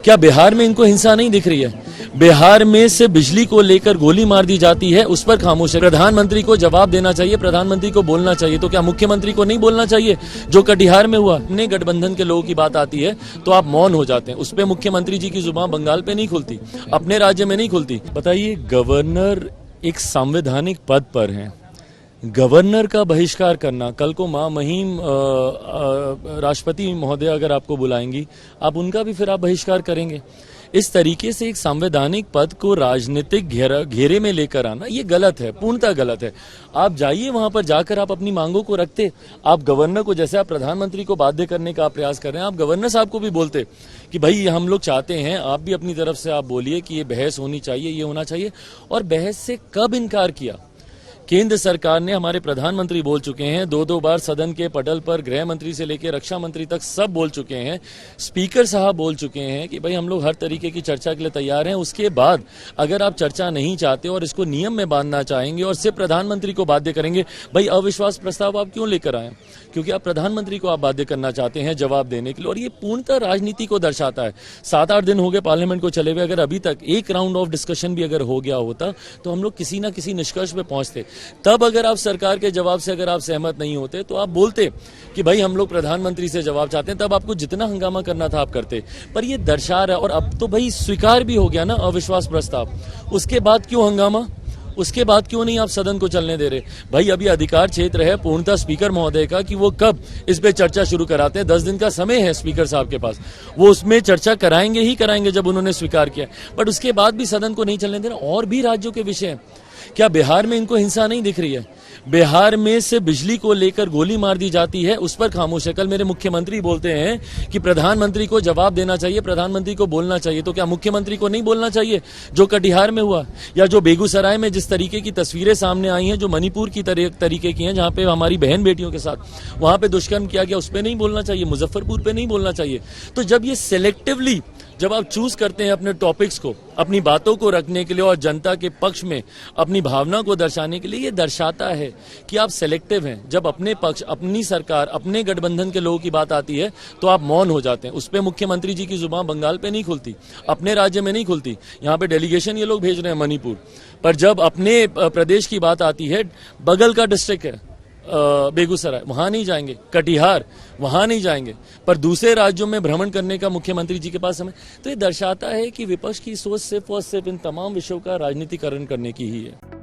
क्या बिहार में इनको हिंसा नहीं दिख रही है? बिहार में से बिजली को लेकर गोली मार दी जाती है, उस पर खामोश है। प्रधानमंत्री को जवाब देना चाहिए, प्रधानमंत्री को बोलना चाहिए। तो क्या मुख्यमंत्री को नहीं बोलना चाहिए? जो कटिहार में हुआ, अपने गठबंधन के लोगों की बात आती है तो आप मौन हो जाते हैं। उस पर मुख्यमंत्री जी की जुबान बंगाल पे नहीं खुलती, अपने राज्य में नहीं खुलती। बताइए, गवर्नर एक संवैधानिक पद पर है, गवर्नर का बहिष्कार करना, कल को मां महिम राष्ट्रपति महोदय अगर आपको बुलाएंगी, आप उनका भी फिर आप बहिष्कार करेंगे। इस तरीके से एक संवैधानिक पद को राजनीतिक घेरे में लेकर आना, ये गलत है, पूर्णतः गलत है। आप जाइए, वहां पर जाकर आप अपनी मांगों को रखते। आप गवर्नर को, जैसे आप प्रधानमंत्री को बाध्य करने का आप प्रयास कर रहे हैं, आप गवर्नर साहब को भी बोलते कि भाई हम लोग चाहते हैं, आप भी अपनी तरफ से आप बोलिए कि ये बहस होनी चाहिए, ये होना चाहिए। और बहस से कब इनकार किया? केंद्र सरकार ने, हमारे प्रधानमंत्री बोल चुके हैं, दो बार सदन के पटल पर गृह मंत्री से लेकर रक्षा मंत्री तक सब बोल चुके हैं, स्पीकर साहब बोल चुके हैं कि भाई हम लोग हर तरीके की चर्चा के लिए तैयार हैं। उसके बाद अगर आप चर्चा नहीं चाहते और इसको नियम में बांधना चाहेंगे और सिर्फ प्रधानमंत्री को बाध्य करेंगे, भाई अविश्वास प्रस्ताव आप क्यों लेकर आए? क्योंकि आप प्रधानमंत्री को आप बाध्य करना चाहते हैं जवाब देने के लिए। और ये पूर्णतः राजनीति को दर्शाता है। 7-8 दिन हो गए पार्लियामेंट को चले हुए, अगर अभी तक एक राउंड ऑफ डिस्कशन भी अगर हो गया होता तो हम लोग किसी ना किसी निष्कर्ष पे पहुंचते। तब अगर आप सरकार के जवाब से अगर आप सहमत नहीं होते तो आप बोलते कि भाई हम लोग प्रधानमंत्री से जवाब चाहते हैं, तब आपको जितना हंगामा करना था आप करते। पर ये दर्शा रहा है, और अब तो भाई स्वीकार भी हो गया ना अविश्वास प्रस्ताव, उसके बाद क्यों हंगामा? उसके बाद क्यों नहीं आप सदन को चलने दे रहे? भाई अभी अधिकार क्षेत्र है पूर्णतः स्पीकर महोदय का कि वो कब इस पे चर्चा शुरू कराते हैं। 10 दिन का समय है स्पीकर साहब के पास, वो उसमें चर्चा कराएंगे ही कराएंगे जब उन्होंने स्वीकार किया। बट उसके बाद भी सदन को नहीं चलने देना। और भी राज्यों के विषय हैं। क्या बिहार में इनको हिंसा नहीं दिख रही है? बिहार में से बिजली को लेकर गोली मार दी जाती है, उस पर खामोश है। कल मेरे मुख्यमंत्री बोलते हैं कि प्रधानमंत्री को जवाब देना चाहिए, प्रधानमंत्री को बोलना चाहिए। तो क्या मुख्यमंत्री को नहीं बोलना चाहिए? जो कटिहार में हुआ, या जो बेगूसराय में जिस तरीके की तस्वीरें सामने आई हैं, जो मणिपुर की तरीके की हैं, जहां पे हमारी बहन बेटियों के साथ वहां पे दुष्कर्म किया गया, उस पर नहीं बोलना चाहिए? मुजफ्फरपुर पे नहीं बोलना चाहिए? तो जब ये सिलेक्टिवली जब आप चूज करते हैं अपने टॉपिक्स को, अपनी बातों को रखने के लिए और जनता के पक्ष में अपनी भावना को दर्शाने के लिए, ये दर्शाता है कि आप सेलेक्टिव हैं। जब अपने पक्ष, अपनी सरकार, अपने गठबंधन के लोगों की बात आती है तो आप मौन हो जाते हैं। उस पर मुख्यमंत्री जी की जुबान बंगाल पे नहीं खुलती, अपने राज्य में नहीं खुलती। यहाँ पे डेलीगेशन ये लोग भेज रहे हैं मणिपुर, पर जब अपने प्रदेश की बात आती है, बगल का डिस्ट्रिक्ट है बेगूसराय, वहां नहीं जाएंगे, कटिहार वहां नहीं जाएंगे, पर दूसरे राज्यों में भ्रमण करने का मुख्यमंत्री जी के पास समय। तो ये दर्शाता है कि विपक्ष की सोच सिर्फ और सिर्फ इन तमाम विषयों का राजनीतिकरण करने की ही है।